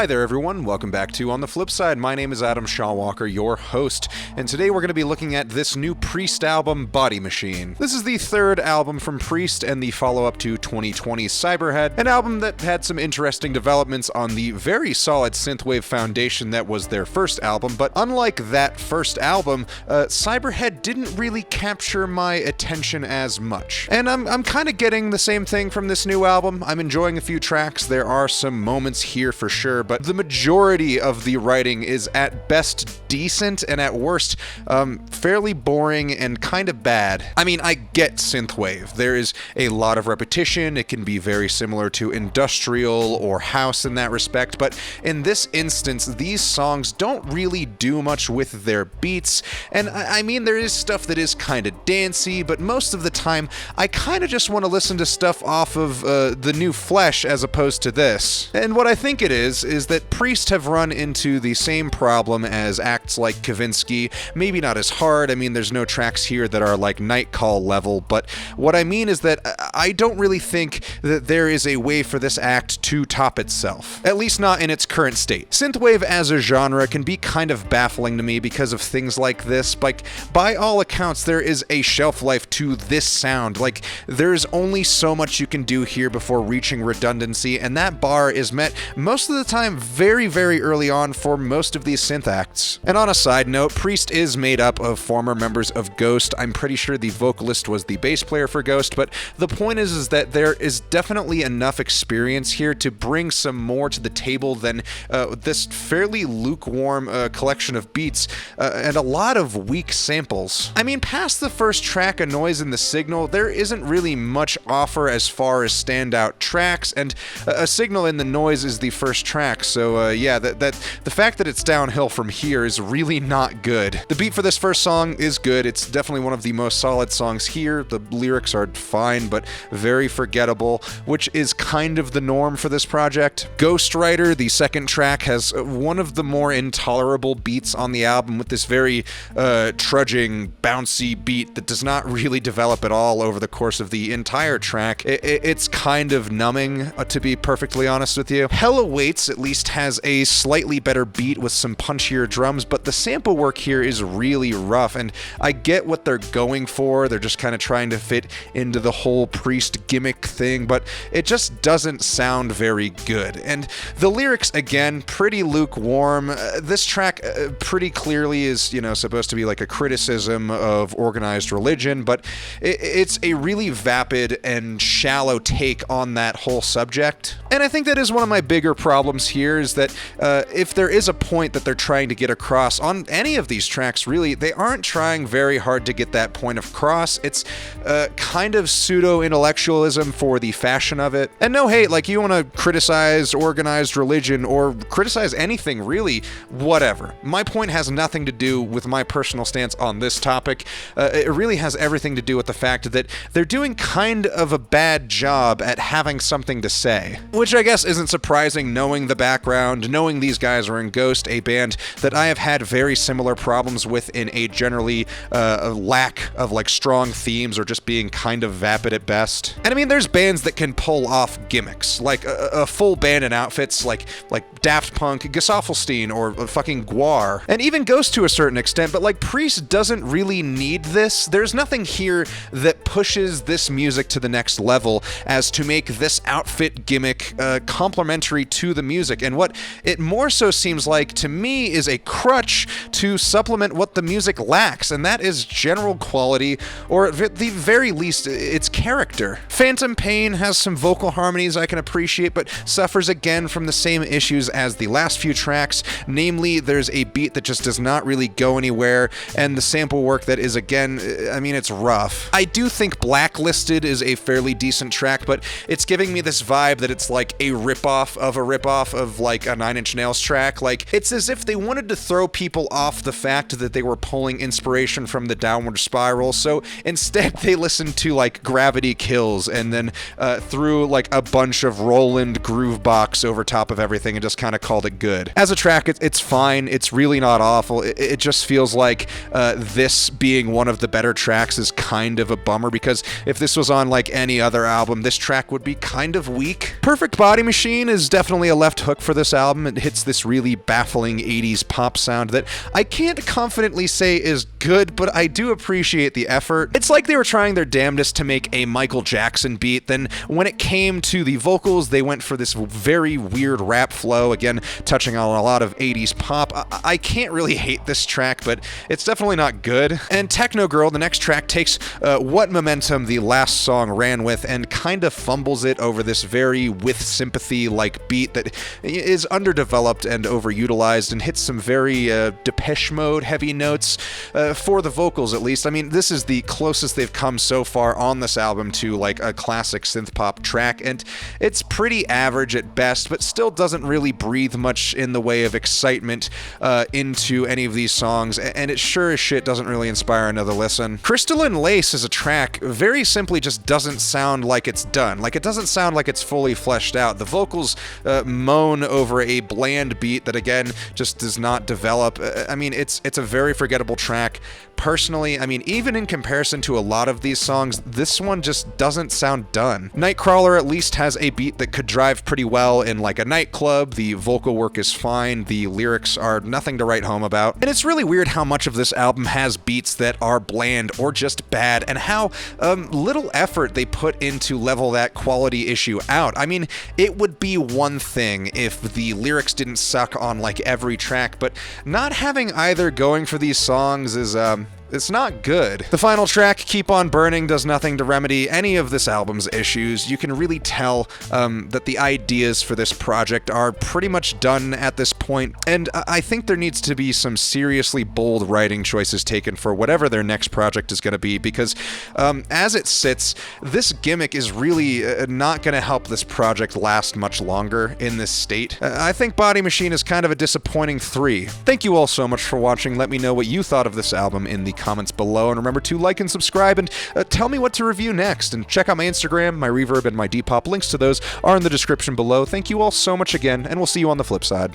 Hi there everyone, welcome back to On the Flip Side. My name is Adam Shawwalker, your host, and today we're going to be looking at this new Priest album, Body Machine. This is the third album from Priest and the follow-up to 2020's Cyberhead, an album that had some interesting developments on the very solid synthwave foundation that was their first album, but unlike that first album, Cyberhead didn't really capture my attention as much. And I'm kind of getting the same thing from this new album. I'm enjoying a few tracks, there are some moments here for sure, but the majority of the writing is at best decent and at worst fairly boring and kind of bad. I mean, I get synthwave. There is a lot of repetition. It can be very similar to industrial or house in that respect, but in this instance, these songs don't really do much with their beats. And I mean, there is stuff that is kind of dancey, but most of the time, I kind of just want to listen to stuff off of the new Flesh as opposed to this. And what I think it is that Priest have run into the same problem as acts like Kavinsky, maybe not as hard. I mean, there's no tracks here that are like Night Call level, but what I mean is that I don't really think that there is a way for this act to top itself, at least not in its current state. Synthwave as a genre can be kind of baffling to me because of things like this. Like, by all accounts, there is a shelf life to this sound. Like, there's only so much you can do here before reaching redundancy, and that bar is met most of the time very, very early on for most of these synth acts. And on a side note, Priest is made up of former members of Ghost. I'm pretty sure the vocalist was the bass player for Ghost, but the point is that there is definitely enough experience here to bring some more to the table than this fairly lukewarm collection of beats and a lot of weak samples. I mean, past the first track, A Noise in the Signal, there isn't really much offer as far as standout tracks, and A Signal in the Noise is the first track, so yeah, the fact that it's downhill from here is really not good. The beat for this first song is good. It's definitely one of the most solid songs here. The lyrics are fine, but very forgettable, which is kind of the norm for this project. Ghostwriter, the second track, has one of the more intolerable beats on the album, with this very trudging, bouncy beat that does not really develop at all over the course of the entire track. It's kind of numbing, to be perfectly honest with you. Hell Awaits at least has a slightly better beat with some punchier drums, but the sample work here is really rough, and I get what they're going for. They're just kind of trying to fit into the whole Priest gimmick thing, but it just doesn't sound very good. And the lyrics, again, pretty lukewarm. This track pretty clearly is, you know, supposed to be like a criticism of organized religion, but it's a really vapid and shallow take on that whole subject. And I think that is one of my bigger problems here, is that if there is a point that they're trying to get across on any of these tracks, really, they aren't trying very hard to get that point across. It's kind of pseudo-intellectualism for the fashion of it. And no hate, like, you want to criticize organized religion or criticize anything, really, whatever. My point has nothing to do with my personal stance on this topic. It really has everything to do with the fact that they're doing kind of a bad job at having something to say. Which I guess isn't surprising, knowing the background, knowing these guys are in Ghost, a band that I have had very similar problems with in a generally a lack of like strong themes or just being kind of vapid at best. And I mean, there's bands that can pull off gimmicks, like a full band in outfits like Daft Punk, Gesaffelstein, or fucking Gwar, and even Ghost to a certain extent, but like Priest doesn't really need this. There's nothing here that pushes this music to the next level as to make this outfit gimmick complementary to the music, and what it more so seems like to me is a crutch to supplement what the music lacks, and that is general quality, or at the very least, its character. Phantom Pain has some vocal harmonies I can appreciate, but suffers again from the same issues as the last few tracks, namely there's a beat that just does not really go anywhere, and the sample work that is, again, I mean, it's rough. I do think Blacklisted is a fairly decent track, but it's giving me this vibe that it's like a ripoff of like a Nine Inch Nails track. Like, it's as if they wanted to throw people off the fact that they were pulling inspiration from the Downward Spiral, so instead they listened to like Gravity Kills and then threw like a bunch of Roland Groovebox over top of everything and just kind of called it good. As a track, it's fine. It's really not awful. It just feels like this being one of the better tracks is kind of a bummer, because if this was on like any other album, this track would be kind of weak. Perfect Body Machine is definitely a left hook for this album. It hits this really baffling 80s pop sound that I can't confidently say is good, but I do appreciate the effort. It's like they were trying their damnedest to make a Michael Jackson beat, then when it came to the vocals, they went for this very weird rap flow, again, touching on a lot of 80s pop. I can't really hate this track, but it's definitely not good. And Techno Girl, the next track, takes what momentum the last song ran with and kind of fumbles it over this very with sympathy-like beat that is underdeveloped and overutilized and hits some very Depeche Mode heavy notes, for the vocals at least. I mean, this is the closest they've come so far on this album to like a classic synth-pop track, and it's pretty average at best, but still doesn't really breathe much in the way of excitement into any of these songs, and it sure as shit doesn't really inspire another listen. Crystalline Lace is a track very simply just doesn't sound like it's done. Like, it doesn't sound like it's fully fleshed out. The vocals moan over a bland beat that, again, just does not develop. I mean, it's a very forgettable track. Personally, I mean, even in comparison to a lot of these songs, this one just doesn't sound done. Nightcrawler at least has a beat that could drive pretty well in like a nightclub. The vocal work is fine. The lyrics are nothing to write home about. And it's really weird how much of this album has beats that are bland or just bad, and how little effort they put into level that quality issue out. I mean, it would be one thing if the lyrics didn't suck on like every track, but not having either going for these songs is it's not good. The final track, Keep On Burning, does nothing to remedy any of this album's issues. You can really tell that the ideas for this project are pretty much done at this point, and I think there needs to be some seriously bold writing choices taken for whatever their next project is going to be, because as it sits, this gimmick is really not going to help this project last much longer in this state. I think Body Machine is kind of a disappointing 3. Thank you all so much for watching. Let me know what you thought of this album in the comments below, and remember to like and subscribe, and tell me what to review next, and check out my Instagram, my Reverb, and my Depop. Links to those are in the description below. Thank you all so much again, and we'll see you on the flip side.